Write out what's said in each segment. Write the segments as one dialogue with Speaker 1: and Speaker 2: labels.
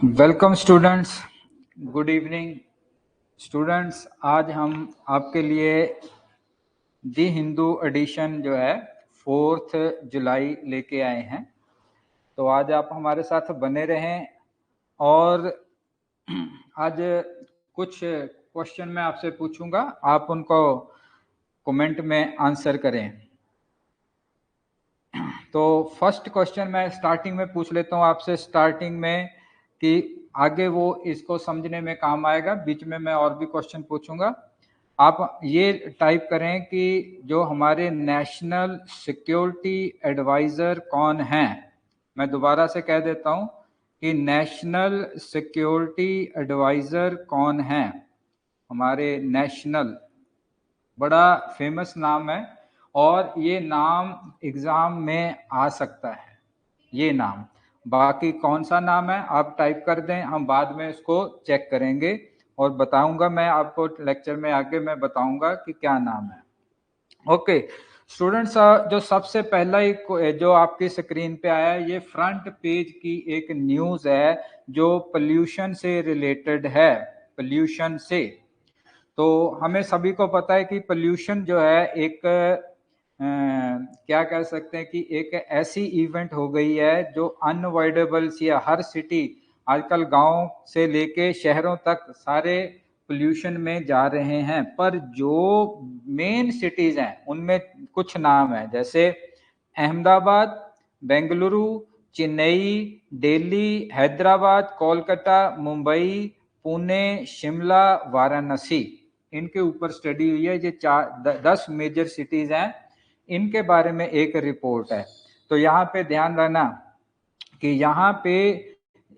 Speaker 1: Welcome students, good evening students. आज हम आपके लिए दी हिंदू एडिशन जो है 4 जुलाई लेके आए हैं। तो आज आप हमारे साथ बने रहें और आज कुछ क्वेश्चन मैं आपसे पूछूंगा, आप उनको कमेंट में आंसर करें। तो फर्स्ट क्वेश्चन मैं स्टार्टिंग में पूछ लेता हूँ आपसे, स्टार्टिंग में, कि आगे वो इसको समझने में काम आएगा। बीच में मैं और भी क्वेश्चन पूछूंगा। आप ये टाइप करें कि जो हमारे नेशनल सिक्योरिटी एडवाइजर कौन हैं। मैं दोबारा से कह देता हूँ कि नेशनल सिक्योरिटी एडवाइजर कौन हैं। हमारे नेशनल, बड़ा फेमस नाम है और ये नाम एग्जाम में आ सकता है। ये नाम, बाकी कौन सा नाम है आप टाइप कर दें, हम बाद में इसको चेक करेंगे और बताऊंगा मैं आपको। लेक्चर में आगे मैं बताऊंगा कि क्या नाम है। ओके स्टूडेंट्स, जो सबसे पहला जो आपकी स्क्रीन पे आया है, ये फ्रंट पेज की एक न्यूज है जो पोल्यूशन से रिलेटेड है। पोल्यूशन से, तो हमें सभी को पता है कि पोल्यूशन जो है एक क्या कह सकते हैं कि एक ऐसी इवेंट हो गई है जो अनअवॉइडेबल सी है। हर सिटी आजकल गांव से लेके शहरों तक सारे पोल्यूशन में जा रहे हैं। पर जो मेन सिटीज हैं उनमें कुछ नाम है, जैसे अहमदाबाद, बेंगलुरु, चेन्नई, दिल्ली, हैदराबाद, कोलकाता, मुंबई, पुणे, शिमला, वाराणसी। इनके ऊपर स्टडी हुई है। ये 10 मेजर सिटीज हैं, इनके बारे में एक रिपोर्ट है। तो यहाँ पे ध्यान रखना कि यहाँ पे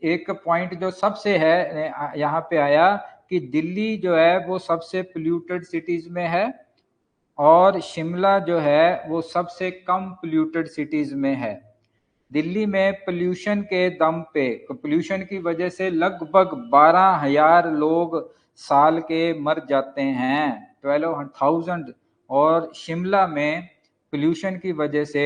Speaker 1: एक पॉइंट जो सबसे है, यहाँ पे आया कि दिल्ली जो है वो सबसे पोल्यूटेड सिटीज में है और शिमला जो है वो सबसे कम पोल्यूटेड सिटीज में है। दिल्ली में पोल्यूशन के दम पे, पोल्यूशन की वजह से लगभग 12,000 लोग साल के मर जाते हैं, 12,000। और शिमला में पोल्यूशन की वजह से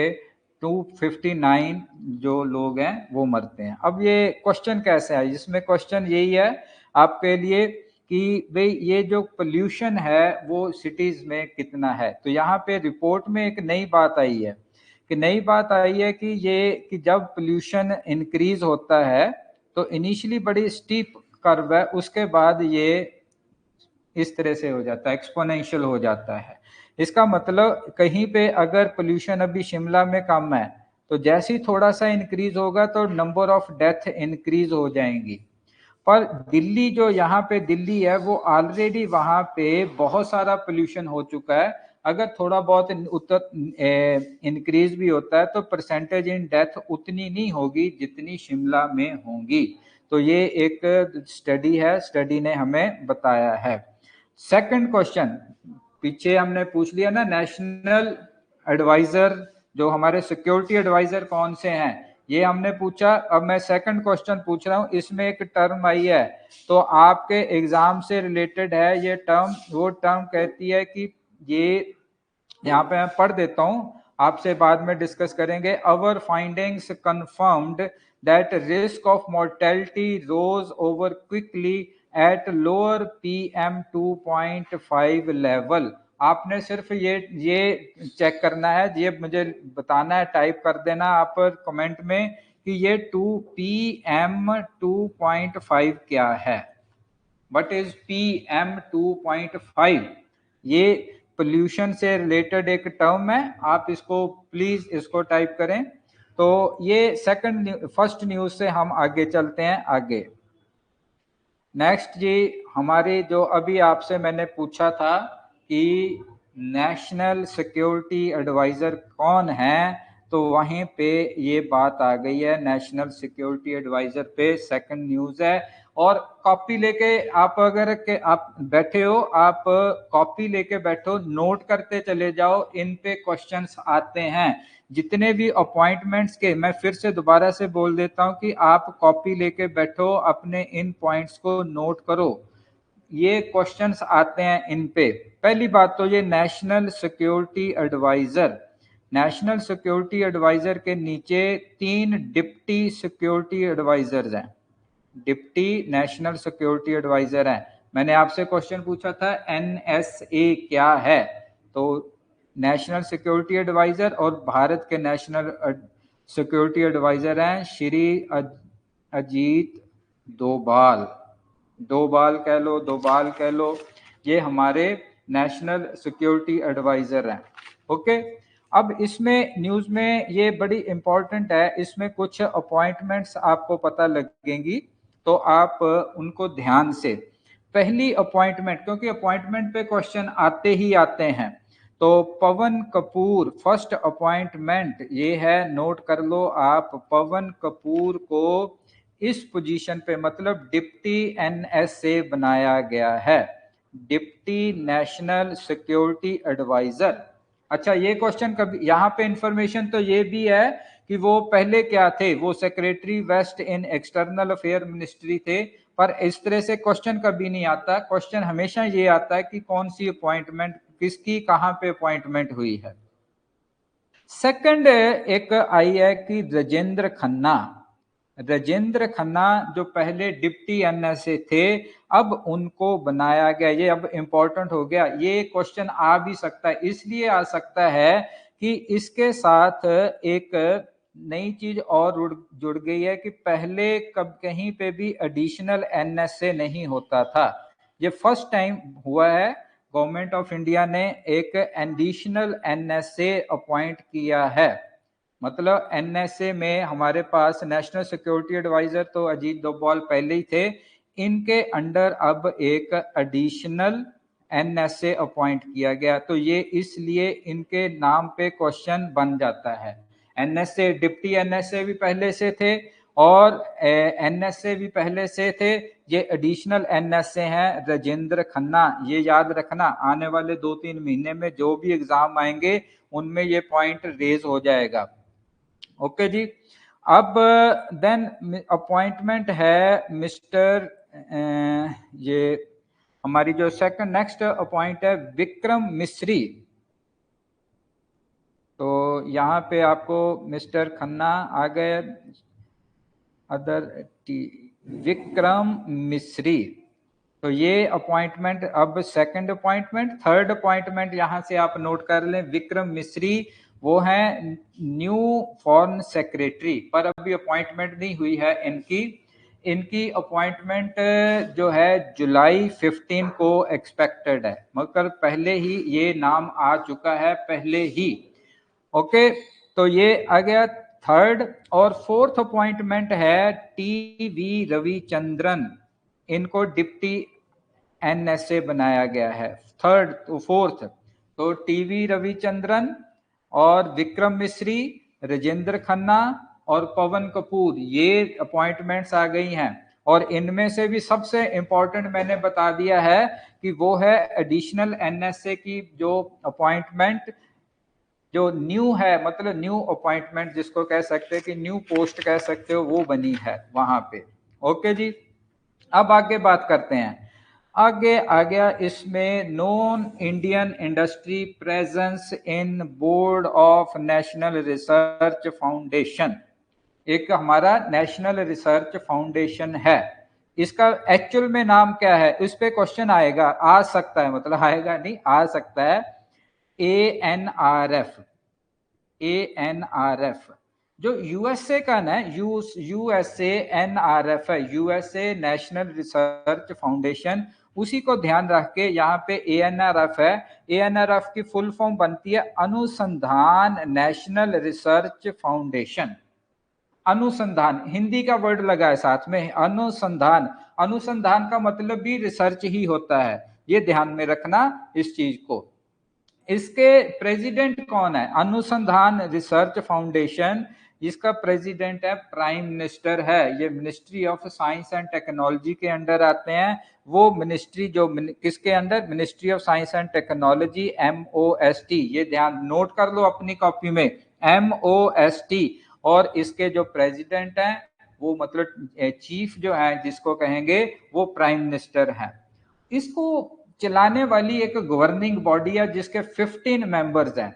Speaker 1: 259 जो लोग हैं वो मरते हैं। अब ये क्वेश्चन कैसे है, इसमें क्वेश्चन यही है आपके लिए कि भाई ये जो पोल्यूशन है वो सिटीज में कितना है। तो यहाँ पे रिपोर्ट में एक नई बात आई है कि ये कि जब पोल्यूशन इंक्रीज होता है तो इनिशियली बड़ी स्टीप कर्व है, उसके बाद ये इस तरह से हो जाता है, एक्सपोनेंशियल हो जाता है। इसका मतलब कहीं पे अगर पोल्यूशन अभी शिमला में कम है तो जैसे ही थोड़ा सा इंक्रीज होगा तो नंबर ऑफ डेथ इंक्रीज हो जाएंगी। पर दिल्ली, जो यहाँ पे दिल्ली है, वो ऑलरेडी वहां पे बहुत सारा पोल्यूशन हो चुका है। अगर थोड़ा बहुत इंक्रीज भी होता है तो परसेंटेज इन डेथ उतनी नहीं होगी जितनी शिमला में होंगी। तो ये एक स्टडी है, स्टडी ने हमें बताया है। सेकंड क्वेश्चन पीछे हमने पूछ लिया ना, नेशनल एडवाइजर, जो हमारे सिक्योरिटी एडवाइजर कौन से हैं, ये हमने पूछा। अब मैं सेकंड क्वेश्चन पूछ रहा हूं, इसमें एक टर्म आई है तो आपके एग्जाम से रिलेटेड है ये टर्म। वो टर्म कहती है कि ये, यहाँ पे मैं पढ़ देता हूं, आपसे बाद में डिस्कस करेंगे। Our findings confirmed that risk of mortality rose over quickly at lower PM 2.5 level. आपने सिर्फ ये चेक करना है, ये मुझे बताना है, टाइप कर देना आप कमेंट में कि ये 2PM 2.5 क्या है। What is PM 2.5? ये पोल्यूशन से रिलेटेड एक टर्म है, आप इसको प्लीज इसको टाइप करें। तो ये फर्स्ट न्यूज से हम आगे चलते हैं। आगे नेक्स्ट जी, हमारे जो अभी आपसे मैंने पूछा था कि नेशनल सिक्योरिटी एडवाइजर कौन है, तो वहीं पे ये बात आ गई है। नेशनल सिक्योरिटी एडवाइजर पे सेकंड न्यूज है। और कॉपी लेके आप अगर के आप बैठे हो, आप कॉपी लेके बैठो, नोट करते चले जाओ, इन पे क्वेश्चंस आते हैं। जितने भी अपॉइंटमेंट्स के, मैं फिर से दोबारा से बोल देता हूं कि आप कॉपी लेके बैठो, अपने इन पॉइंट्स को नोट करो, ये क्वेश्चंस आते हैं इन पे। पहली बात तो ये national security adviser, national security adviser के नीचे 3 डिप्टी सिक्योरिटी एडवाइजर्स हैं। डिप्टी नेशनल सिक्योरिटी एडवाइजर हैं। मैंने आपसे क्वेश्चन पूछा था NSA क्या है, तो नेशनल सिक्योरिटी एडवाइजर और भारत के नेशनल सिक्योरिटी एडवाइजर हैं श्री अजीत डोभाल, डोभाल कह लो, ये हमारे नेशनल सिक्योरिटी एडवाइजर हैं। ओके, अब इसमें न्यूज में ये बड़ी इंपॉर्टेंट है, इसमें कुछ अपॉइंटमेंट्स आपको पता लगेंगी, तो आप उनको ध्यान से, पहली अपॉइंटमेंट, क्योंकि अपॉइंटमेंट पे क्वेश्चन आते ही आते हैं, तो पवन कपूर फर्स्ट अपॉइंटमेंट ये है, नोट कर लो आप, पवन कपूर को इस पोजीशन पे मतलब डिप्टी NSA बनाया गया है, डिप्टी नेशनल सिक्योरिटी एडवाइजर। अच्छा, ये क्वेश्चन कभी, यहाँ पे इंफॉर्मेशन तो ये भी है कि वो पहले क्या थे, वो secretary west in external affair ministry थे, पर इस तरह से क्वेश्चन कभी नहीं आता। क्वेश्चन हमेशा ये आता है कि कौन सी अपॉइंटमेंट, किसकी कहां पे अपॉइंटमेंट हुई है। सेकंड एक आई है कि राजेंद्र खन्ना, राजेंद्र खन्ना जो पहले डिप्टी NSA थे, अब उनको बनाया गया, ये अब इंपॉर्टेंट हो गया, ये क्वेश्चन आ भी सकता है, इसलिए आ सकता है कि इसके साथ एक नई चीज और जुड़ गई है कि पहले कब कहीं पे भी एडिशनल NSA नहीं होता था, ये फर्स्ट टाइम हुआ है, गवर्नमेंट ऑफ इंडिया ने एक एडिशनल NSA अपॉइंट किया है। मतलब NSA में हमारे पास नेशनल सिक्योरिटी एडवाइजर तो अजीत डोभाल पहले ही थे, इनके अंडर अब एक एडिशनल NSA अपॉइंट किया गया, तो ये इसलिए इनके नाम पे क्वेश्चन बन जाता है। NSA, डिप्टी NSA भी पहले से थे और NSA भी पहले से थे, ये एडिशनल NSA हैं राजेंद्र खन्ना, ये याद रखना, आने वाले 2-3 महीने में जो भी एग्जाम आएंगे उनमें ये पॉइंट रेज हो जाएगा। ओके जी, अब देन अपॉइंटमेंट है मिस्टर, ये हमारी जो सेकंड नेक्स्ट अपॉइंट है विक्रम मिश्री, तो यहाँ पे आपको मिस्टर खन्ना आ गए, अदर विक्रम मिश्री, तो ये अपॉइंटमेंट अब सेकंड अपॉइंटमेंट। थर्ड अपॉइंटमेंट यहां से आप नोट कर लें, विक्रम मिश्री वो हैं न्यू फॉरेन सेक्रेटरी, पर अभी अपॉइंटमेंट नहीं हुई है इनकी, इनकी अपॉइंटमेंट जो है जुलाई 15 को एक्सपेक्टेड है, मगर पहले ही ये नाम आ चुका है पहले ही। ओके, तो ये आ गया थर्ड। और फोर्थ अपॉइंटमेंट है TV रविचंद्रन, इनको डिप्टी NSA बनाया गया है। थर्ड तो फोर्थ, तो TV रविचंद्रन और विक्रम मिश्री, राजेंद्र खन्ना और पवन कपूर, ये अपॉइंटमेंट्स आ गई हैं, और इनमें से भी सबसे इंपॉर्टेंट मैंने बता दिया है कि वो है एडिशनल NSA की जो अपॉइंटमेंट, जो न्यू है, मतलब न्यू अपॉइंटमेंट जिसको कह सकते हैं कि न्यू पोस्ट कह सकते हो, वो बनी है वहां पे। ओके जी, अब आगे बात करते हैं, आगे आ गया इसमें non Indian industry presence in board of national research foundation, एक हमारा नेशनल रिसर्च फाउंडेशन है, इसका एक्चुअल में नाम क्या है, इस पे क्वेश्चन आएगा, आ सकता है, मतलब आएगा नहीं, आ सकता है, ANRF, ANRF जो USA का ना, USA NRF है, USA नेशनल रिसर्च फाउंडेशन, उसी को ध्यान रख के यहाँ पे ANRF है। ANRF की फुल फॉर्म बनती है अनुसंधान नेशनल रिसर्च फाउंडेशन, अनुसंधान हिंदी का वर्ड लगा है साथ में, अनुसंधान, अनुसंधान का मतलब भी रिसर्च ही होता है, ये ध्यान में रखना इस चीज को। इसके प्रेसिडेंट कौन है, अनुसंधान रिसर्च फाउंडेशन, जिसका प्रेसिडेंट है प्राइम मिनिस्टर है, ये ministry of science and technology के अंडर आते हैं, वो मिनिस्ट्री जो किसके under, ministry of science and technology, MOST, ये ध्यान नोट कर लो अपनी कॉपी में, MOST, और इसके जो प्रेसिडेंट हैं वो मतलब चीफ जो है जिसको कहेंगे वो प्राइम मिनिस्टर है। इसको चलाने वाली एक गवर्निंग बॉडी है जिसके 15 मेंबर्स हैं,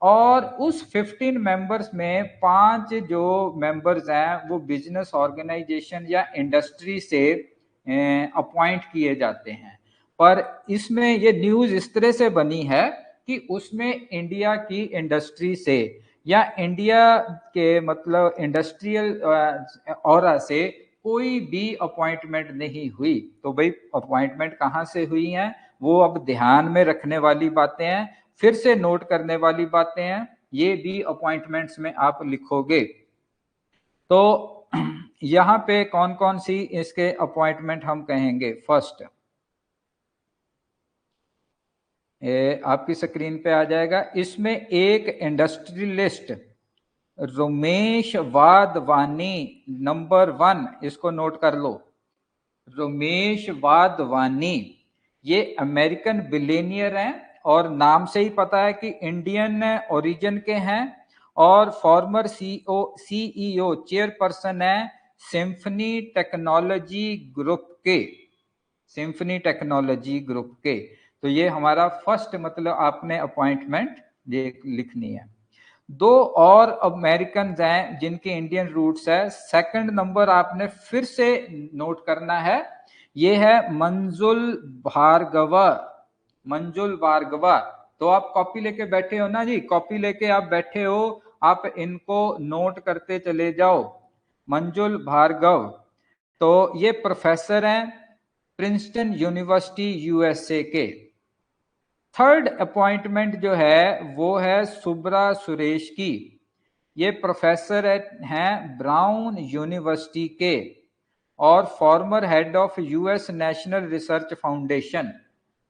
Speaker 1: और उस 15 मेंबर्स में 5 जो मेंबर्स हैं वो बिजनेस ऑर्गेनाइजेशन या इंडस्ट्री से अपॉइंट किए जाते हैं। पर इसमें ये न्यूज इस तरह से बनी है कि उसमें इंडिया की इंडस्ट्री से या इंडिया के मतलब इंडस्ट्रियल ऑरा से कोई भी अपॉइंटमेंट नहीं हुई। तो भाई अपॉइंटमेंट कहाँ से हुई हैं, वो अब ध्यान में रखने वाली बातें हैं, फिर से नोट करने वाली बातें हैं। ये भी अपॉइंटमेंट्स में आप लिखोगे। तो यहां पे कौन कौन सी इसके अपॉइंटमेंट हम कहेंगे। फर्स्ट आपकी स्क्रीन पे आ जाएगा। इसमें एक इंडस्ट्रियलिस्ट रमेश वाधवानी नंबर 1, इसको नोट कर लो। रमेश वाधवानी ये अमेरिकन बिलियनियर हैं और नाम से ही पता है कि इंडियन ओरिजिन के हैं और फॉर्मर सीईओ चेयरपर्सन है सिम्फनी टेक्नोलॉजी ग्रुप के। सिम्फनी टेक्नोलॉजी ग्रुप के। तो ये हमारा फर्स्ट मतलब आपने अपॉइंटमेंट ये लिखनी है। 2 और अमेरिकन हैं जिनके इंडियन रूट्स है। सेकंड नंबर आपने फिर से नोट करना है, ये है मंजुल भार्गवा। मंजुल भार्गवा। तो आप कॉपी लेके बैठे हो ना जी, कॉपी लेके आप बैठे हो, आप इनको नोट करते चले जाओ। मंजुल भार्गव तो ये प्रोफेसर हैं प्रिंसटन यूनिवर्सिटी यूएसए के। थर्ड अपॉइंटमेंट जो है वो है सुब्रा सुरेश की। ये प्रोफेसर हैं ब्राउन यूनिवर्सिटी के और farmer head of US national research foundation.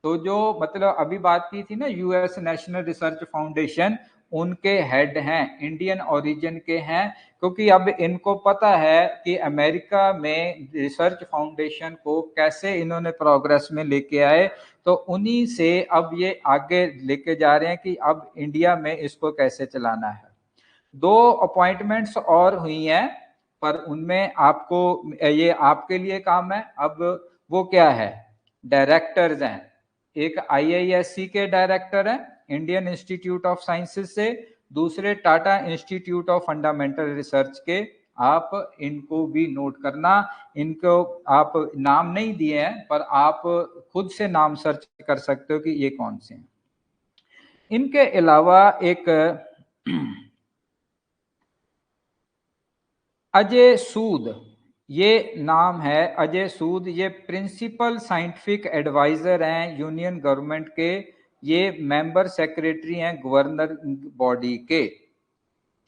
Speaker 1: तो जो मतलब अभी बात की थी ना यूएस नेशनल रिसर्च फाउंडेशन, उनके हेड हैं, इंडियन ओरिजिन के हैं। क्योंकि अब इनको पता है कि अमेरिका में रिसर्च फाउंडेशन को कैसे इन्होंने प्रोग्रेस में लेके आए, तो उन्हीं से अब ये आगे लेके जा रहे हैं कि अब इंडिया में इसको कैसे चलाना है। 2 अपॉइंटमेंट्स और हुई हैं पर उनमें आपको ये आपके लिए काम है। अब वो क्या है, डायरेक्टर्स हैं। एक आईआईएससी के डायरेक्टर हैं इंडियन इंस्टीट्यूट ऑफ साइंसेस से, दूसरे Tata institute of fundamental research के। आप इनको भी नोट करना। इनको आप नाम नहीं दिए हैं पर आप खुद से नाम सर्च कर सकते हो कि ये कौन से हैं। इनके अलावा एक अजय सूद, ये नाम है अजय सूद। ये प्रिंसिपल साइंटिफिक एडवाइजर हैं यूनियन गवर्नमेंट के। ये मेंबर सेक्रेटरी हैं गवर्नर बॉडी के।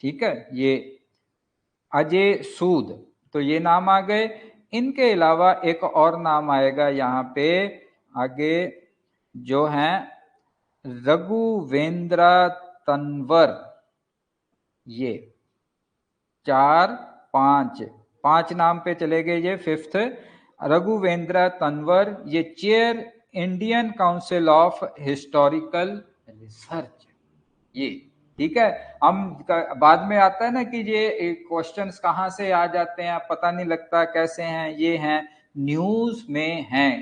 Speaker 1: ठीक है, ये अजय सूद, तो ये नाम आ गए। इनके अलावा एक और नाम आएगा यहाँ पे आगे, जो हैं रघुवेंद्र तंवर। ये 4 5 नाम पे चले गए। ये 5th रघुवेंद्र तंवर, ये chair Indian council of historical research. ये ठीक है। हम बाद में आता है ना कि ये क्वेश्चंस कहाँ से आ जाते हैं पता नहीं लगता कैसे हैं, ये हैं न्यूज में हैं।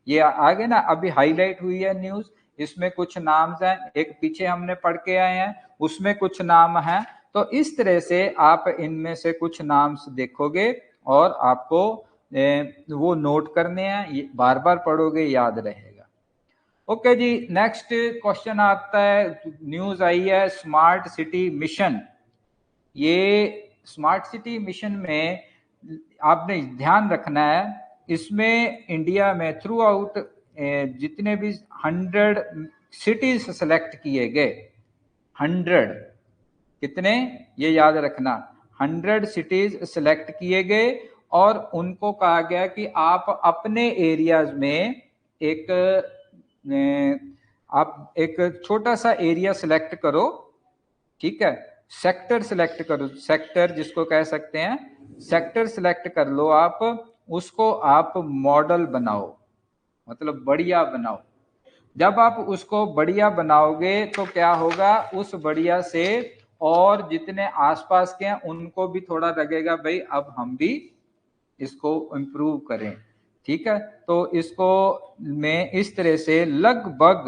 Speaker 1: ये आगे ना अभी हाईलाइट हुई है न्यूज, इसमें कुछ नाम हैं, एक पीछे हमने पढ़ के आए हैं उसमें कुछ नाम हैं। तो इस तरह से आप इनमें से कुछ नाम देखोगे और आपको वो नोट करने हैं, बार बार पढ़ोगे याद रहेगा। ओके जी, नेक्स्ट क्वेश्चन आता है। न्यूज आई है स्मार्ट सिटी मिशन। ये स्मार्ट सिटी मिशन में आपने ध्यान रखना है, इसमें इंडिया में थ्रू आउट जितने भी 100 सिटीज सेलेक्ट किए गए। 100 कितने, ये याद रखना, 100 सिटीज सिलेक्ट किए गए और उनको कहा गया कि आप अपने एरियाज में आप एक छोटा सा एरिया सिलेक्ट करो। ठीक है, सेक्टर सिलेक्ट करो, सेक्टर जिसको कह सकते हैं, सेक्टर सिलेक्ट कर लो आप, उसको आप मॉडल बनाओ, मतलब बढ़िया बनाओ। जब आप उसको बढ़िया बनाओगे तो क्या होगा, उस बढ़िया से और जितने आसपास के हैं उनको भी थोड़ा लगेगा भाई अब हम भी इसको इम्प्रूव करें। ठीक है, तो इसको में इस तरह से लगभग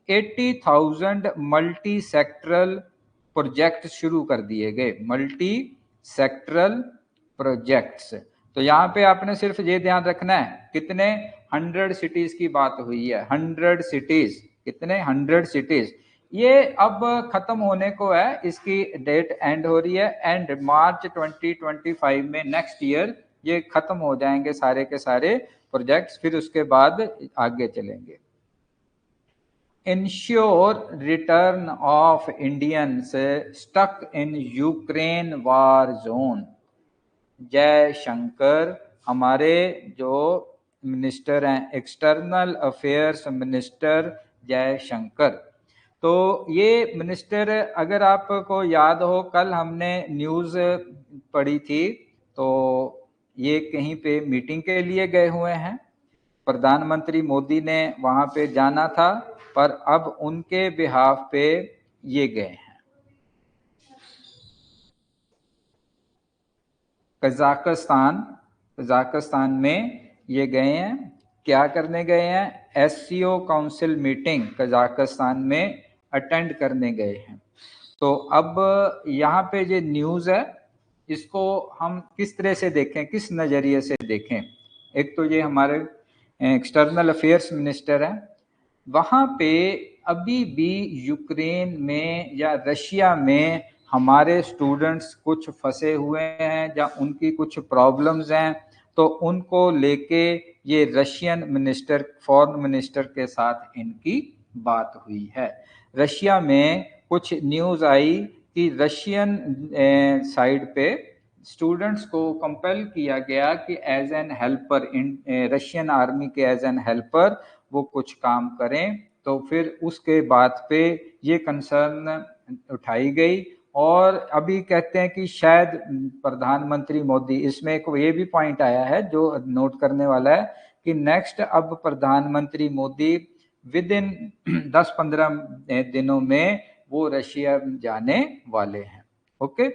Speaker 1: 80,000 मल्टी सेक्टरल प्रोजेक्ट शुरू कर दिए गए, मल्टी सेक्टरल प्रोजेक्ट्स। तो यहाँ पे आपने सिर्फ ये ध्यान रखना है, कितने 100 सिटीज की बात हुई है, 100 सिटीज, कितने 100 सिटीज। ये अब खत्म होने को है, इसकी डेट एंड हो रही है, एंड मार्च 2025 में नेक्स्ट ईयर ये खत्म हो जाएंगे सारे के सारे प्रोजेक्ट्स, फिर उसके बाद आगे चलेंगे। Ensure return of Indians stuck in Ukraine war zone। Jaishankar हमारे जो मिनिस्टर हैं, एक्सटर्नल अफेयर्स मिनिस्टर जयशंकर। तो ये मिनिस्टर, अगर आपको याद हो, कल हमने न्यूज़ पढ़ी थी, तो ये कहीं पे मीटिंग के लिए गए हुए हैं, प्रधानमंत्री मोदी ने वहां पे जाना था, पर अब उनके बिहाफ पे ये गए हैं। कजाकिस्तान में ये गए हैं। क्या करने गए हैं? एससीओ काउंसिल मीटिंग कजाकिस्तान में अटेंड करने गए हैं। तो अब यहाँ पे ये न्यूज़ है, इसको हम किस तरह से देखें, किस नज़रिए से देखें? एक तो ये हमारे एक्सटर्नल अफेयर्स मिनिस्टर हैं, वहाँ पे अभी भी यूक्रेन में या रशिया में हमारे स्टूडेंट्स कुछ फंसे हुए हैं या उनकी कुछ प्रॉब्लम्स हैं, तो उनको लेके ये रशियन मिनिस्टर, फॉरेन मिनिस्टर के साथ इनकी बात हुई है। रशिया में कुछ न्यूज़ आई कि रशियन साइड पे स्टूडेंट्स को कंपेल किया गया कि as an helper, Russian army के एज एन हेल्पर वो कुछ काम करें। तो फिर उसके बाद पे ये कंसर्न उठाई गई, और अभी कहते हैं कि शायद प्रधानमंत्री मोदी, इसमें एक ये भी पॉइंट आया है जो नोट करने वाला है कि नेक्स्ट अब प्रधानमंत्री मोदी विद इन 10-15 दिनों में वो रशिया जाने वाले हैं। ओके,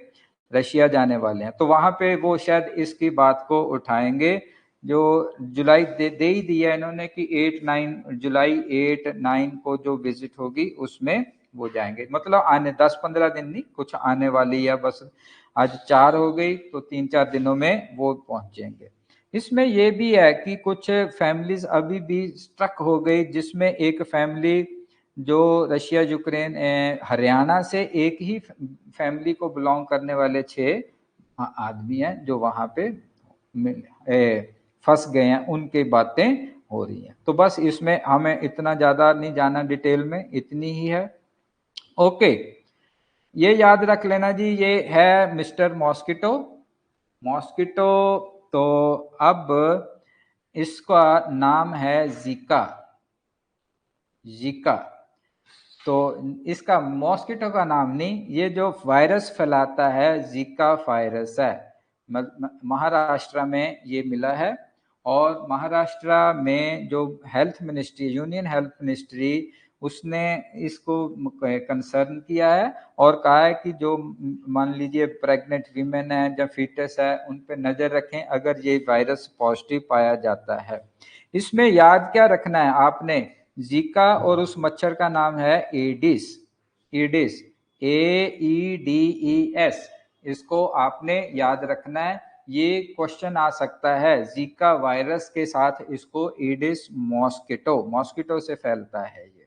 Speaker 1: रशिया जाने वाले हैं, तो वहां पे वो शायद इसकी बात को उठाएंगे। जो जुलाई दे ही दिया इन्होंने कि 8-9 जुलाई 8-9 को जो विजिट होगी उसमें वो जाएंगे। मतलब आने 10-15 दिन नहीं, कुछ आने वाली है, बस आज 4 हो गई, तो 3-4 दिनों में वो पहुंचेंगे। इसमें ये भी है कि कुछ फैमिलीज अभी भी स्ट्रक हो गई, जिसमें एक फैमिली जो रशिया यूक्रेन हरियाणा से, एक ही फैमिली को बिलोंग करने वाले 6 आदमी हैं जो वहां पे फंस गए हैं, उनकी बातें हो रही हैं। तो बस इसमें हमें इतना ज्यादा नहीं जाना डिटेल में, इतनी ही है। ओके, ये याद रख लेना जी, ये है मिस्टर मॉस्किटो। मॉस्किटो, तो अब इसका नाम है जीका। जीका, तो इसका मॉस्किटो का नाम नहीं, ये जो वायरस फैलाता है जीका वायरस है, महाराष्ट्र में ये मिला है। और महाराष्ट्र में जो health ministry, union health ministry, उसने इसको कंसर्न किया है और कहा है कि जो मान लीजिए प्रेग्नेंट वीमेन है या फीटस है, उन पे नजर रखें अगर ये वायरस पॉजिटिव पाया जाता है। इसमें याद क्या रखना है आपने? जीका और उस मच्छर का नाम है एडिस। एडिस, AEDES, इसको आपने याद रखना है। ये क्वेश्चन आ सकता है, जीका वायरस के साथ इसको एडिस मॉस्किटो, मॉस्किटो से फैलता है ये।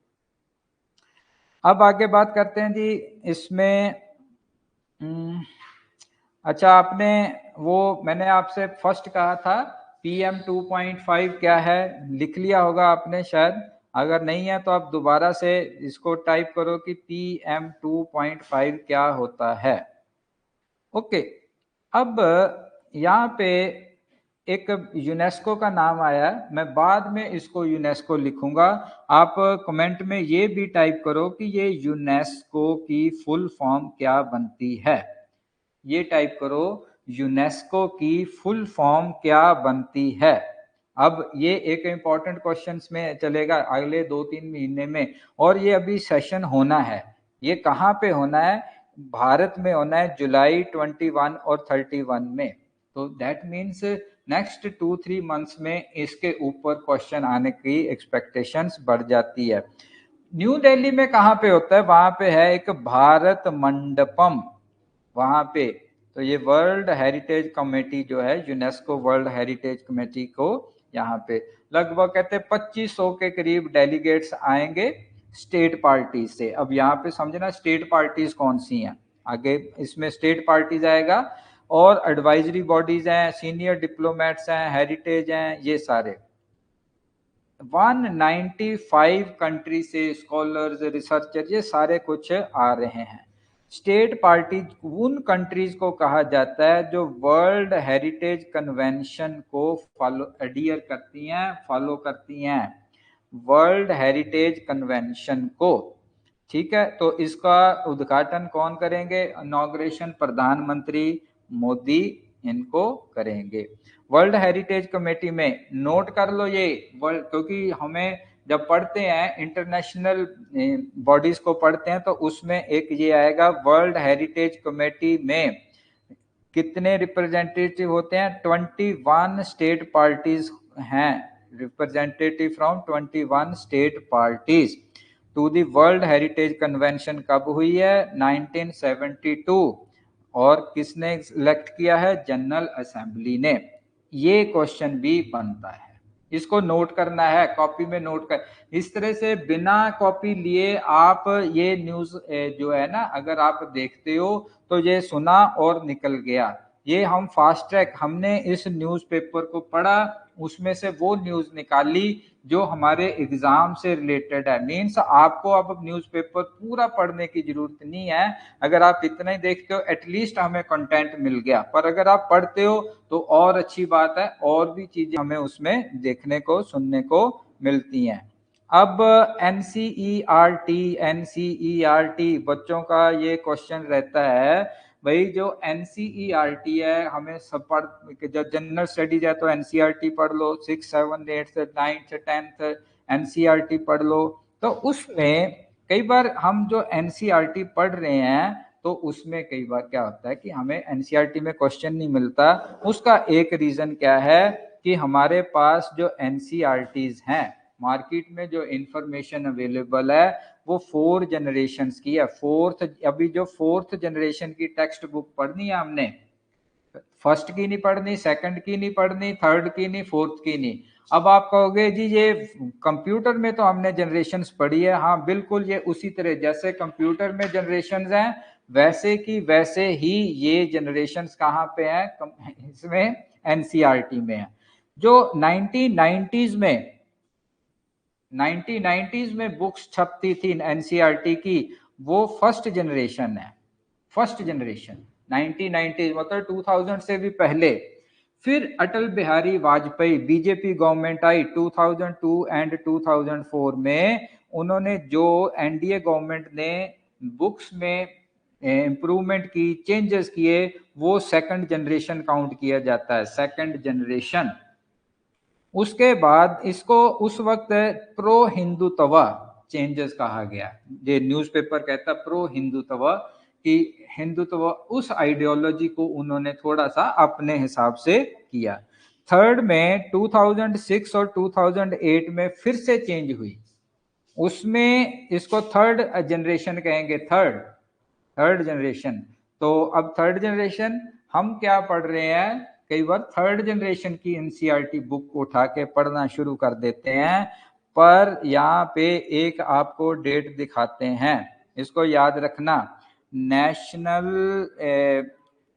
Speaker 1: अब आगे बात करते हैं जी इसमें। अच्छा, आपने वो, मैंने आपसे फर्स्ट कहा था PM 2.5 क्या है, लिख लिया होगा आपने शायद। अगर नहीं है तो आप दोबारा से इसको टाइप करो कि PM 2.5 क्या होता है। ओके, अब यहाँ पे एक यूनेस्को का नाम आया, मैं बाद में इसको यूनेस्को लिखूंगा। आप कमेंट में ये भी टाइप करो कि ये यूनेस्को की फुल फॉर्म क्या बनती है। ये टाइप करो, यूनेस्को की फुल फॉर्म क्या बनती है। अब ये एक इंपॉर्टेंट क्वेश्चंस में चलेगा अगले 2-3 महीने में, और ये अभी सेशन होना है। ये कहाँ पे होना है? भारत में होना है, जुलाई 21 और 31 में। तो दैट मीन्स नेक्स्ट 2-3 मंथ्स में इसके ऊपर क्वेश्चन आने की एक्सपेक्टेशंस बढ़ जाती है। न्यू दिल्ली में कहाँ पे होता है? वहां पे है एक भारत मंडपम, वहां पे। तो ये वर्ल्ड हेरिटेज कमेटी जो है, यूनेस्को वर्ल्ड हेरिटेज कमेटी को, यहाँ पे लगभग कहते हैं 2500 के करीब डेलीगेट्स आएंगे स्टेट पार्टी से। अब यहाँ पे समझना स्टेट पार्टीज कौन सी हैं, आगे इसमें स्टेट पार्टीज आएगा, और एडवाइजरी बॉडीज हैं, सीनियर डिप्लोमेट्स हैं, हेरिटेज हैं, ये सारे 195 कंट्री से स्कॉलर्स, रिसर्चर, ये सारे कुछ आ रहे हैं। स्टेट पार्टी उन कंट्रीज को कहा जाता है जो वर्ल्ड हेरिटेज कन्वेंशन को फॉलो एडियर करती हैं, फॉलो करती हैं, वर्ल्ड हेरिटेज कन्वेंशन को। ठीक है, तो इसका उद्घाटन कौन करेंगे? इनॉग्रेशन प्रधानमंत्री मोदी इनको करेंगे। वर्ल्ड हेरिटेज कमेटी में नोट कर लो ये वर्ल्ड, क्योंकि हमें जब पढ़ते हैं इंटरनेशनल बॉडीज को पढ़ते हैं तो उसमें एक ये आएगा, वर्ल्ड हेरिटेज कमेटी में कितने रिप्रेजेंटेटिव होते हैं? 21 स्टेट पार्टीज हैं, representative from 21 state parties to the world heritage convention. कब हुई है? 1972। और किसने इलेक्ट किया है? जनरल असेंबली ने। ये क्वेश्चन भी बनता है, इसको नोट करना है, कॉपी में नोट कर। इस तरह से बिना कॉपी लिए आप ये न्यूज जो है ना, अगर आप देखते हो तो ये सुना और निकल गया, ये हम फास्ट ट्रैक, हमने इस न्यूज़पेपर को पढ़ा, उसमें से वो न्यूज निकाली जो हमारे एग्जाम से रिलेटेड है। मीन्स आपको अब न्यूज़पेपर पूरा पढ़ने की जरूरत नहीं है, अगर आप इतना ही देखते हो एटलीस्ट हमें कंटेंट मिल गया। पर अगर आप पढ़ते हो तो और अच्छी बात है, और भी चीजें हमें उसमें देखने को, सुनने को मिलती हैं। अब एनसीईआरटी बच्चों का ये क्वेश्चन रहता है, भाई जो एनसीईआरटी है, हमें सब पढ़, जब जनरल स्टडीज है तो एनसीईआरटी पढ़ लो, 6, 7, 8, 9, 10 एनसीईआरटी पढ़ लो। तो उसमें कई बार हम जो एनसीईआरटी पढ़ रहे हैं तो उसमें कई बार क्या होता है कि हमें एनसीईआरटी में क्वेश्चन नहीं मिलता। उसका एक रीजन क्या है कि हमारे पास जो एनसीईआरटीज हैं, मार्केट में जो इंफॉर्मेशन अवेलेबल है वो 4 जनरेशंस की है। अभी जो 4th जनरेशन की टेक्स्ट बुक पढ़नी है हमने, फर्स्ट की नहीं पढ़नी, सेकंड की नहीं पढ़नी, थर्ड की नहीं, फोर्थ की नहीं। अब आप कहोगे जी ये कंप्यूटर में तो हमने जनरेशंस पढ़ी है। हाँ बिल्कुल, ये उसी तरह जैसे कंप्यूटर में जनरेशंस हैं, वैसे की वैसे ही ये जनरेशंस कहाँ पे हैं? इसमें एनसीईआरटी में है। जो 1990s में बुक्स छपती थी एनसीईआरटी की, वो फर्स्ट जनरेशन है, फर्स्ट जनरेशन 1990 मतलब 2000 से भी पहले। फिर अटल बिहारी वाजपेयी, बीजेपी गवर्नमेंट आई 2002 एंड 2004 में, उन्होंने जो एनडीए गवर्नमेंट ने बुक्स में इंप्रूवमेंट की, चेंजेस किए, वो सेकंड जनरेशन काउंट किया जाता है, सेकंड जनरेशन। उसके बाद इसको उस वक्त प्रो हिंदुत्व चेंजेस कहा गया, ये न्यूज़पेपर कहता प्रो हिंदुत्व, कि हिंदुत्व उस आइडियोलॉजी को उन्होंने थोड़ा सा अपने हिसाब से किया। थर्ड में 2006 और 2008 में फिर से चेंज हुई, उसमें इसको थर्ड जनरेशन कहेंगे, थर्ड जनरेशन। तो अब थर्ड जनरेशन हम क्या पढ़ रहे हैं, कई बार थर्ड जनरेशन की एनसीईआरटी बुक उठा के पढ़ना शुरू कर देते हैं। पर यहाँ पे एक आपको डेट दिखाते हैं, इसको याद रखना, नेशनल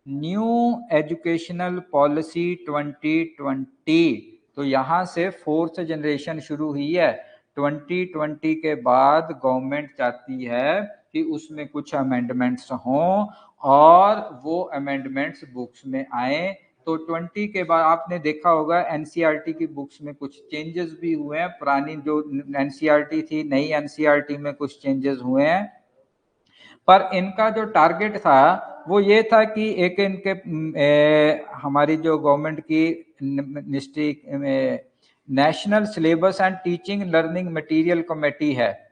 Speaker 1: न्यू एजुकेशनल पॉलिसी 2020। तो यहाँ से 4th जनरेशन शुरू हुई है। 2020 के बाद गवर्नमेंट चाहती है कि उसमें कुछ अमेंडमेंट्स हों और वो अमेंडमेंट्स बुक्स में आए। तो 20 के बाद आपने देखा होगा एनसीईआरटी की बुक्स में कुछ चेंजेस भी हुए हैं, पुरानी जो एनसीईआरटी थी, नई एनसीईआरटी में कुछ चेंजेस हुए हैं। पर इनका जो टारगेट था वो ये था कि एक इनके हमारी जो गवर्नमेंट की ministry national syllabus and teaching learning material committee है,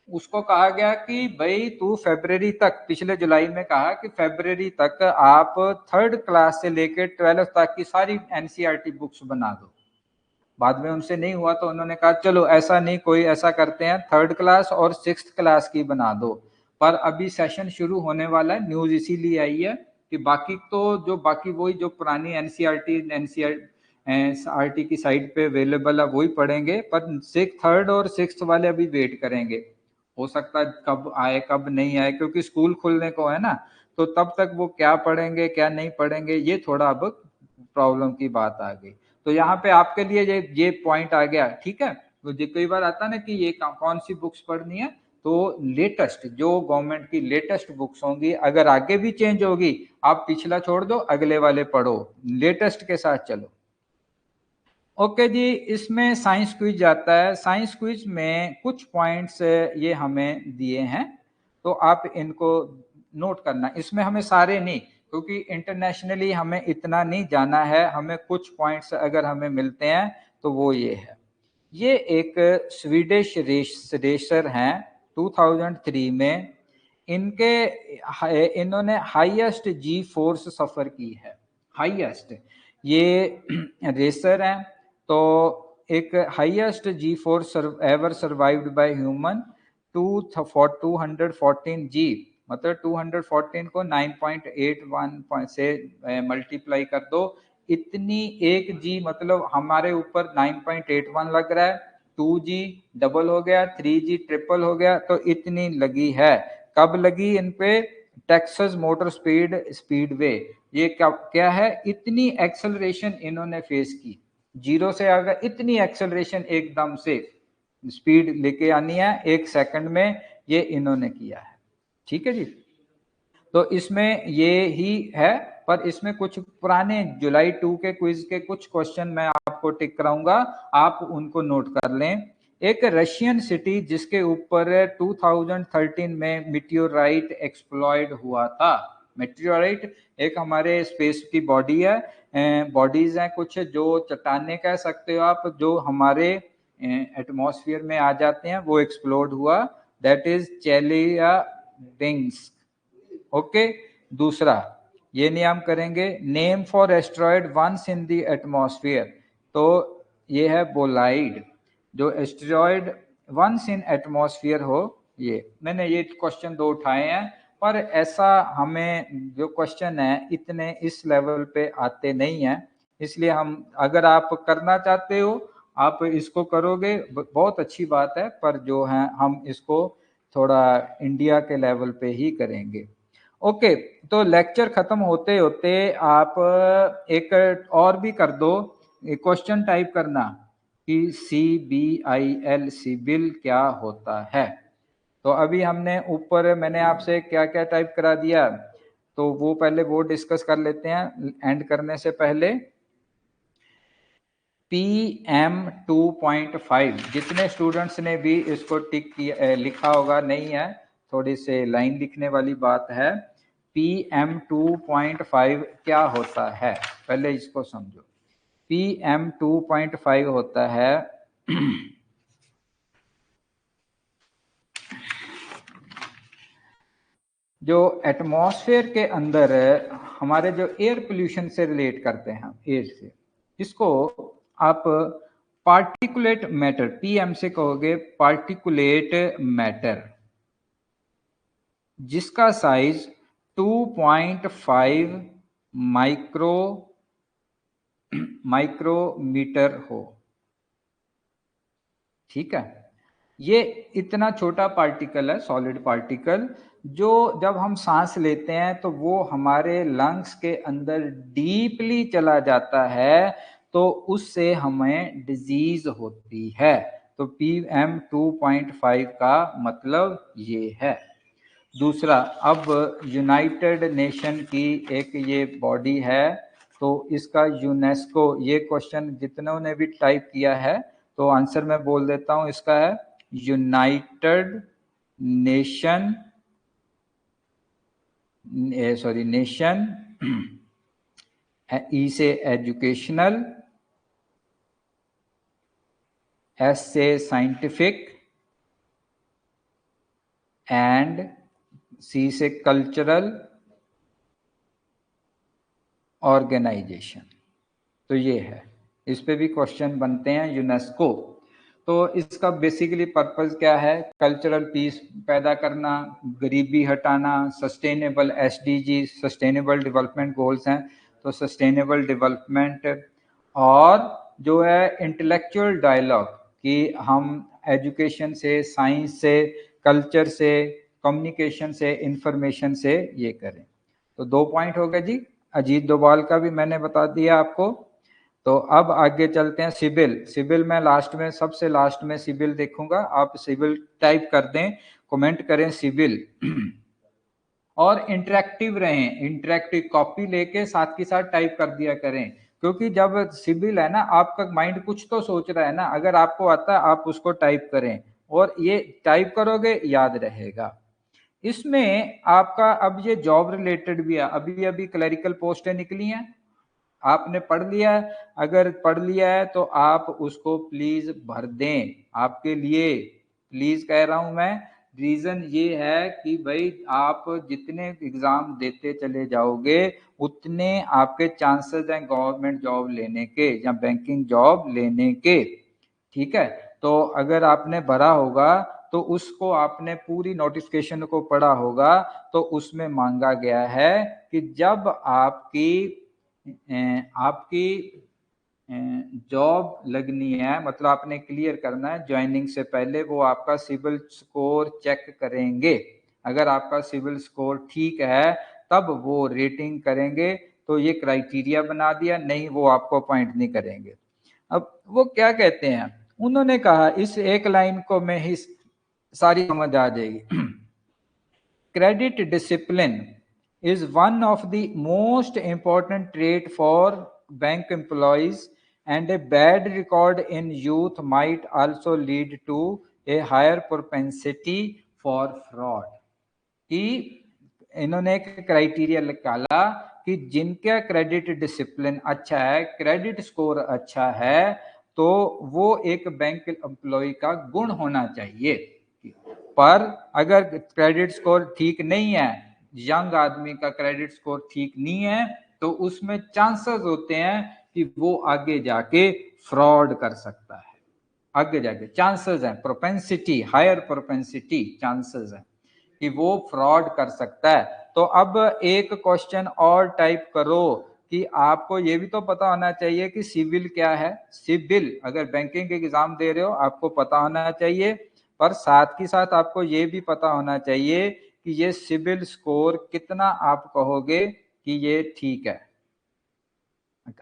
Speaker 1: उसको कहा गया कि भाई तू फरवरी तक, पिछले जुलाई में कहा कि फरवरी तक आप 3rd क्लास से लेकर 12th तक की सारी एनसीईआरटी बुक्स बना दो। बाद में उनसे नहीं हुआ तो उन्होंने कहा चलो ऐसा नहीं, कोई ऐसा करते हैं 3rd क्लास और 6th क्लास की बना दो। पर अभी सेशन शुरू होने वाला है, न्यूज इसीलिए आई है कि बाकी तो जो बाकी वही जो पुरानी एनसीईआरटी की साइट पे अवेलेबल है वही पढ़ेंगे, पर 3rd और 6th वाले अभी वेट करेंगे। हो सकता है कब आए कब नहीं आए, क्योंकि स्कूल खुलने को है ना, तो तब तक वो क्या पढ़ेंगे क्या नहीं पढ़ेंगे, ये थोड़ा अब प्रॉब्लम की बात आ गई। तो यहाँ पे आपके लिए ये पॉइंट आ गया, ठीक है। तो कई बार आता ना कि ये कौन सी बुक्स पढ़नी है, तो लेटेस्ट जो गवर्नमेंट की लेटेस्ट बुक्स होंगी, अगर आगे भी चेंज होगी आप पिछला छोड़ दो, अगले वाले पढ़ो, लेटेस्ट के साथ चलो। ओके जी, इसमें साइंस क्विज आता है। साइंस क्विज में कुछ पॉइंट्स ये हमें दिए हैं, तो आप इनको नोट करना। इसमें हमें सारे नहीं, क्योंकि इंटरनेशनली हमें इतना नहीं जाना है, हमें कुछ पॉइंट्स अगर हमें मिलते हैं तो वो ये है। ये एक स्वीडिश रेसर हैं 2003 में, इन्होंने हाईएस्ट जी फोर्स सफर की है, हाईएस्ट। ये रेसर हैं, तो एक highest G force ever survived by human 214 G, मतलब 214 को 9.81 से मल्टीप्लाई कर दो, इतनी एक जी मतलब हमारे ऊपर 9.81 लग रहा है, 2G डबल हो गया, 3G ट्रिपल हो गया, तो इतनी लगी है। कब लगी इन पे? Texas motor speedway. ये क्या है, इतनी एक्सेलरेशन इन्होंने फेस की, 0 से अगर इतनी एक्सेलरेशन एकदम से स्पीड लेके आनी है 1 सेकंड में, ये इन्होंने किया है। ठीक है जी, तो इसमें ये ही है। पर इसमें कुछ पुराने जुलाई 2 के क्विज के कुछ क्वेश्चन मैं आपको टिक कराऊंगा, आप उनको नोट कर लें। एक रशियन सिटी जिसके ऊपर 2013 में मिटियोराइट एक्सप्लॉयड हुआ था। मिटियोराइट एक हमारे स्पेस की बॉडी है, बॉडीज हैं कुछ जो चट्टाने कह सकते हो आप, जो हमारे एटमॉस्फेयर में आ जाते हैं, वो एक्सप्लोड हुआ, दैट इज चेलियाबिंस्क। ओके, दूसरा ये नियम करेंगे, name for asteroid once in the atmosphere, तो ये है बोलाइड। जो एस्ट्रॉयड वंस इन एटमॉस्फेयर हो, ये मैंने ये क्वेश्चन 2 उठाए हैं, पर ऐसा हमें जो क्वेश्चन है इतने इस लेवल पे आते नहीं हैं, इसलिए हम, अगर आप करना चाहते हो आप इसको करोगे बहुत अच्छी बात है, पर जो है हम इसको थोड़ा इंडिया के लेवल पे ही करेंगे। ओके, तो लेक्चर खत्म होते होते आप एक और भी कर दो, क्वेश्चन टाइप करना कि CBIL सिबिल क्या होता है। तो अभी हमने ऊपर मैंने आपसे क्या क्या टाइप करा दिया, तो वो पहले वो डिस्कस कर लेते हैं एंड करने से पहले। PM 2.5 जितने स्टूडेंट्स ने भी इसको टिक किया लिखा होगा, नहीं है थोड़ी से लाइन लिखने वाली बात है। PM 2.5 क्या होता है, पहले इसको समझो। PM 2.5 होता है जो एटमॉस्फेयर के अंदर हमारे जो एयर पोल्यूशन से रिलेट करते हैं, एयर से, इसको आप पार्टिकुलेट मैटर, PM से कहोगे पार्टिकुलेट मैटर, जिसका साइज 2.5 माइक्रोमीटर हो। ठीक है, ये इतना छोटा पार्टिकल है, सॉलिड पार्टिकल, जो जब हम सांस लेते हैं तो वो हमारे लंग्स के अंदर डीपली चला जाता है, तो उससे हमें डिजीज होती है। तो PM 2.5 का मतलब ये है। दूसरा, अब यूनाइटेड नेशन की एक ये बॉडी है, तो इसका यूनेस्को, ये क्वेश्चन जितनों ने भी टाइप किया है तो आंसर मैं बोल देता हूं, इसका है यूनाइटेड नेशन, सॉरी नेशन, ई से एजुकेशनल, एस से साइंटिफिक, एंड सी से कल्चरल ऑर्गेनाइजेशन। तो ये है, इस पे भी क्वेश्चन बनते हैं यूनेस्को। तो इसका बेसिकली पर्पस क्या है? कल्चरल पीस पैदा करना, गरीबी हटाना, sustainable SDG sustainable development goals हैं, तो सस्टेनेबल डेवलपमेंट, और जो है इंटेलेक्चुअल डायलॉग कि हम एजुकेशन से, साइंस से, कल्चर से, कम्युनिकेशन से, इंफॉर्मेशन से ये करें। तो 2 पॉइंट हो गए जी। अजीत डोभाल का भी मैंने बता दिया आपको। तो अब आगे चलते हैं सिविल। सिविल में लास्ट में, सबसे लास्ट में सिविल देखूंगा, आप सिविल टाइप कर दें, कमेंट करें सिविल और इंटरेक्टिव रहें, इंटरेक्टिव कॉपी लेके साथ के साथ टाइप कर दिया करें, क्योंकि जब सिविल है ना, आपका माइंड कुछ तो सोच रहा है ना, अगर आपको आता है आप उसको टाइप करें, और ये टाइप करोगे याद रहेगा। इसमें आपका अब ये जॉब रिलेटेड भी है, अभी अभी क्लरिकल पोस्टें निकली हैं, आपने पढ़ लिया है, अगर पढ़ लिया है तो आप उसको प्लीज भर दें। आपके लिए प्लीज कह रहा हूं मैं, रीजन ये है कि भाई आप जितने एग्जाम देते चले जाओगे उतने आपके चांसेस हैं गवर्नमेंट जॉब लेने के या बैंकिंग जॉब लेने के। ठीक है, तो अगर आपने भरा होगा तो उसको आपने पूरी नोटिफिकेशन को पढ़ा होगा, तो उसमें मांगा गया है कि जब आपकी जॉब लगनी है, मतलब आपने क्लियर करना है ज्वाइनिंग से पहले, वो आपका सिविल स्कोर चेक करेंगे। अगर आपका सिविल स्कोर ठीक है तब वो रेटिंग करेंगे। तो ये क्राइटेरिया बना दिया, नहीं वो आपको अपॉइंट नहीं करेंगे। अब वो क्या कहते हैं, उन्होंने कहा, इस एक लाइन को में ही सारी समझ आ जाएगी। Credit discipline is one of the most important trait for bank employees, and a bad record in youth might also lead to a higher propensity for fraud. कि इन्होंने एक क्राइटेरिया निकाला कि जिनका क्रेडिट डिसिप्लिन अच्छा है, क्रेडिट स्कोर अच्छा है, तो वो एक बैंक एम्प्लॉय का गुण होना चाहिए। पर अगर क्रेडिट स्कोर ठीक नहीं है, यंग आदमी का क्रेडिट स्कोर ठीक नहीं है, तो उसमें चांसेस होते हैं कि वो आगे जाके फ्रॉड कर सकता है। आगे जाके चांसेस हैं, प्रोपेंसिटी, हायर प्रोपेंसिटी चांसेस है कि वो फ्रॉड कर सकता है। तो अब एक क्वेश्चन और टाइप करो कि आपको ये भी तो पता होना चाहिए कि सिविल क्या है। सिविल अगर बैंकिंग एग्जाम दे रहे हो आपको पता होना चाहिए, पर साथ ही साथ आपको ये भी पता होना चाहिए कि ये सिविल स्कोर कितना आप कहोगे कि ये ठीक है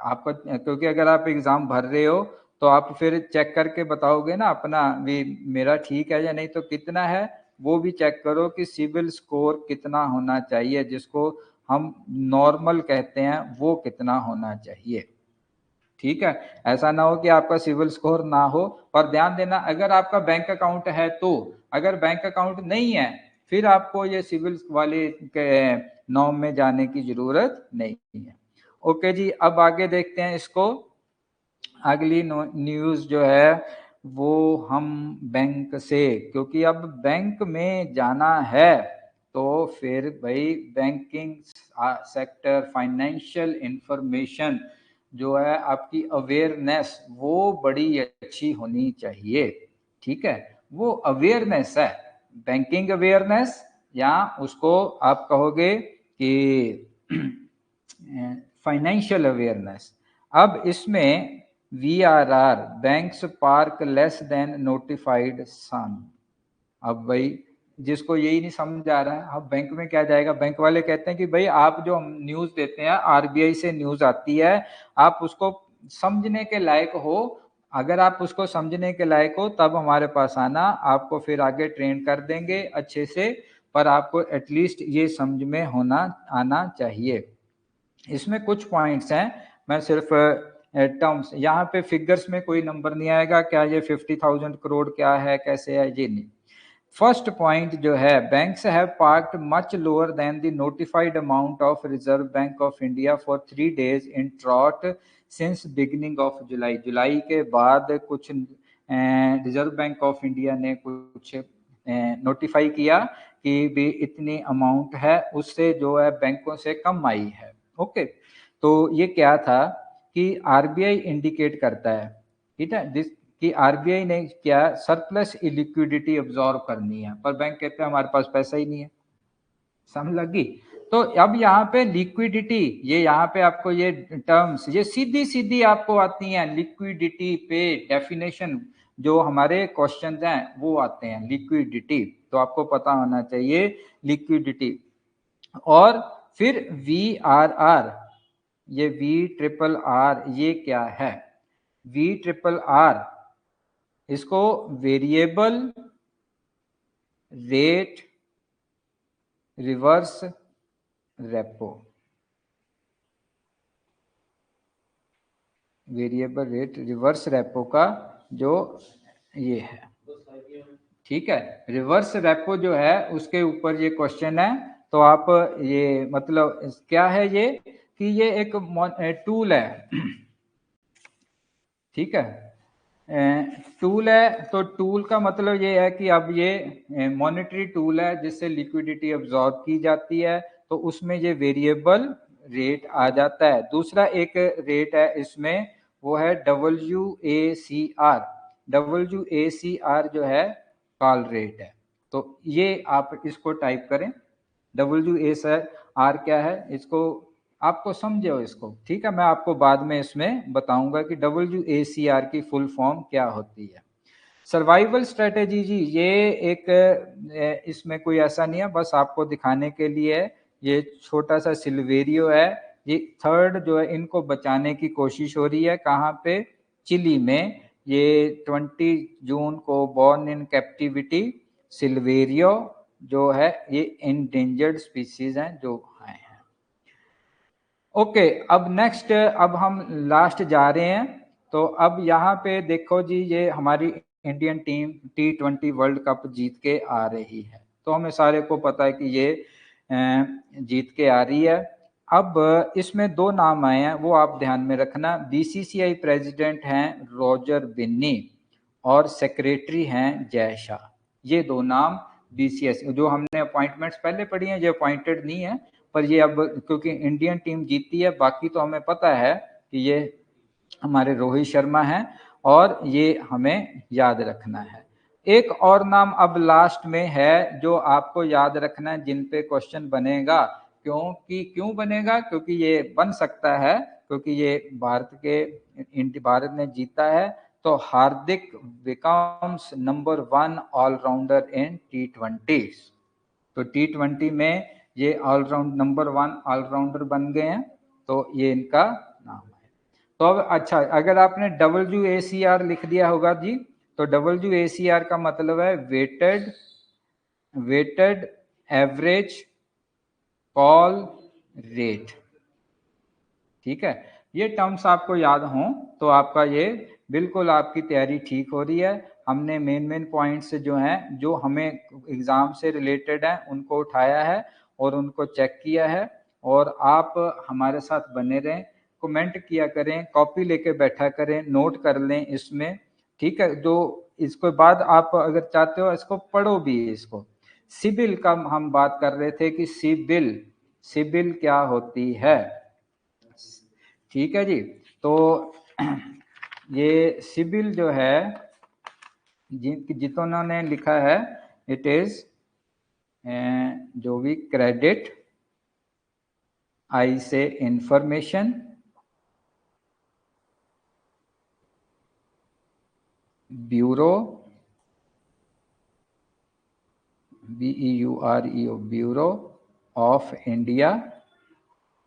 Speaker 1: आपको, क्योंकि अगर आप एग्जाम भर रहे हो तो आप फिर चेक करके बताओगे ना अपना भी, मेरा ठीक है या नहीं, तो कितना है वो भी चेक करो कि सिविल स्कोर कितना होना चाहिए, जिसको हम नॉर्मल कहते हैं, वो कितना होना चाहिए। ठीक है, ऐसा ना हो कि आपका सिविल स्कोर ना हो। पर ध्यान देना, अगर आपका बैंक अकाउंट है तो, अगर बैंक अकाउंट नहीं है फिर आपको ये सिविल वाले नॉर्म में जाने की जरूरत नहीं है। ओके जी, अब आगे देखते हैं इसको। अगली न्यूज जो है वो हम बैंक से, क्योंकि अब बैंक में जाना है तो फिर भाई बैंकिंग सेक्टर, फाइनेंशियल इंफॉर्मेशन जो है आपकी अवेयरनेस वो बड़ी अच्छी होनी चाहिए। ठीक है, वो अवेयरनेस है, बैंकिंग अवेयरनेस, या उसको आप कहोगे कि फाइनेंशियल अवेयरनेस। अब इसमें VRR, banks park less than notified sum. अब भाई जिसको यही नहीं समझ आ रहा है, अब बैंक में क्या जाएगा, बैंक वाले कहते हैं कि भाई आप जो न्यूज देते हैं, RBI से न्यूज आती है, आप उसको समझने के लायक हो, अगर आप उसको समझने के लायक हो तब हमारे पास आना, आपको फिर आगे ट्रेन कर देंगे अच्छे से, पर आपको एटलीस्ट ये समझ में होना आना चाहिए। इसमें कुछ पॉइंट्स हैं, मैं सिर्फ टर्म्स, यहाँ पे फिगर्स में कोई नंबर नहीं आएगा, क्या ये 50,000 करोड़ क्या है, कैसे है, ये नहीं। फर्स्ट पॉइंट जो है, banks have parked much lower than the notified amount of Reserve Bank of India for 3 days in trot since beginning of July. July के बाद कुछ रिजर्व बैंक ऑफ इंडिया ने कुछ नोटिफाई किया कि भी इतनी अमाउंट है, उससे जो है बैंकों से कम आई है। ओके, तो ये क्या था कि आरबीआई इंडिकेट करता है, ठीक है, जिस कि आरबीआई ने क्या सरप्लस लिक्विडिटी अब्सॉर्ब करनी है, पर बैंक कहते हैं हमारे पास पैसा ही नहीं है। समझ लगी? तो अब यहाँ पे लिक्विडिटी, ये यहाँ पे आपको ये टर्म्स ये सीधी सीधी आपको आती हैं, लिक्विडिटी पे डेफिनेशन जो हमारे क्वेश्चंस हैं वो आते हैं, लिक्विडिटी तो आपको पता होना चाहिए लिक्विडिटी। और फिर VRR, ये VRRR ये क्या है? VRRR इसको variable rate reverse repo, variable rate reverse repo का जो ये है, ठीक है, रिवर्स रेपो जो है उसके ऊपर ये क्वेश्चन है। तो आप ये मतलब क्या है ये कि ये एक टूल है, ठीक है, टूल है। तो टूल का मतलब ये है कि अब ये मॉनेटरी टूल है जिससे लिक्विडिटी अब्सॉर्ब की जाती है, तो उसमें ये वेरिएबल रेट आ जाता है। दूसरा एक रेट है इसमें, वो है WACR। WACR जो है कॉल रेट है। तो ये आप इसको टाइप करें, WACR क्या है, इसको आपको समझो इसको, ठीक है, मैं आपको बाद में इसमें बताऊंगा कि WACR की फुल फॉर्म क्या होती है। सर्वाइवल स्ट्रेटेजी जी, ये एक इसमें कोई ऐसा नहीं है, बस आपको दिखाने के लिए है। ये छोटा सा सिल्वेरियो है, ये थर्ड जो है इनको बचाने की कोशिश हो रही है, कहाँ पे? चिली में। ये 20 जून को बॉर्न इन कैप्टिविटी सिल्वेरियो जो है ये एंडेंजर्ड स्पीसीज हैं जो आए हैं। ओके, अब नेक्स्ट, अब हम लास्ट जा रहे हैं। तो अब यहाँ पे देखो जी, ये हमारी Indian team T20 world cup जीत के आ रही है, तो हमें सारे को पता है कि ये जीत के आ रही है। अब इसमें दो नाम आए हैं, वो आप ध्यान में रखना। BCCI प्रेसिडेंट हैं रॉजर बिन्नी और सेक्रेटरी हैं जय शाह। ये दो नाम BCS जो हमने अपॉइंटमेंट्स पहले पढ़ी हैं, ये अपॉइंटेड नहीं है, पर ये अब क्योंकि इंडियन टीम जीती है, बाकी तो हमें पता है कि ये हमारे रोहित शर्मा हैं और ये हमें याद रखना है। एक और नाम अब लास्ट में है जो आपको याद रखना है, जिन पे क्वेश्चन बनेगा। क्यों बनेगा? क्योंकि ये बन सकता है, क्योंकि ये भारत ने जीता है। तो हार्दिक बिकम्स नंबर 1 ऑलराउंडर इन T20। तो T20 में ये ऑलराउंड नंबर 1 ऑलराउंडर बन गए हैं, तो ये इनका नाम है। तो अब अच्छा, अगर आपने WACR लिख दिया होगा जी, तो WACR का मतलब है वेटेड एवरेज कॉल रेट, ठीक है। ये टर्म्स आपको याद हों तो आपका ये बिल्कुल आपकी तैयारी ठीक हो रही है। हमने मेन पॉइंट्स जो हैं, जो हमें एग्जाम से रिलेटेड हैं, उनको उठाया है और उनको चेक किया है। और आप हमारे साथ बने रहें, कमेंट किया करें, कॉपी लेके बैठा करें, नोट कर लें इसमें, ठीक है। जो इसके बाद आप अगर चाहते हो इसको पढ़ो भी। इसको सिबिल का हम बात कर रहे थे कि सिबिल क्या होती है, ठीक है जी। तो ये सिबिल जो है, जितनों ने लिखा है, इट इज जो भी क्रेडिट आई से information bureau, BEUREO bureau of India,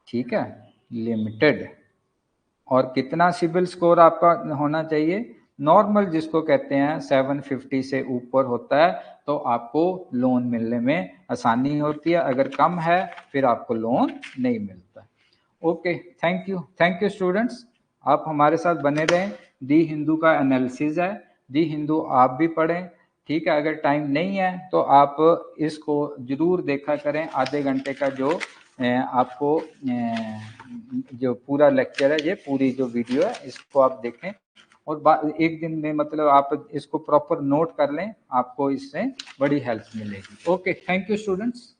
Speaker 1: ठीक है, लिमिटेड। और कितना सिबिल स्कोर आपका होना चाहिए? नॉर्मल जिसको कहते हैं 750 से ऊपर होता है तो आपको लोन मिलने में आसानी होती है, अगर कम है फिर आपको लोन नहीं मिलता। ओके, थैंक यू स्टूडेंट्स, आप हमारे साथ बने रहें। दी हिंदू का एनालिसिस है, दी हिंदू आप भी पढ़ें, ठीक है। अगर टाइम नहीं है तो आप इसको जरूर देखा करें, आधे घंटे का जो आपको जो पूरा लेक्चर है, ये पूरी जो वीडियो है, इसको आप देखें और एक दिन में मतलब आप इसको प्रॉपर नोट कर लें, आपको इससे बड़ी हेल्प मिलेगी। Okay, thank you students.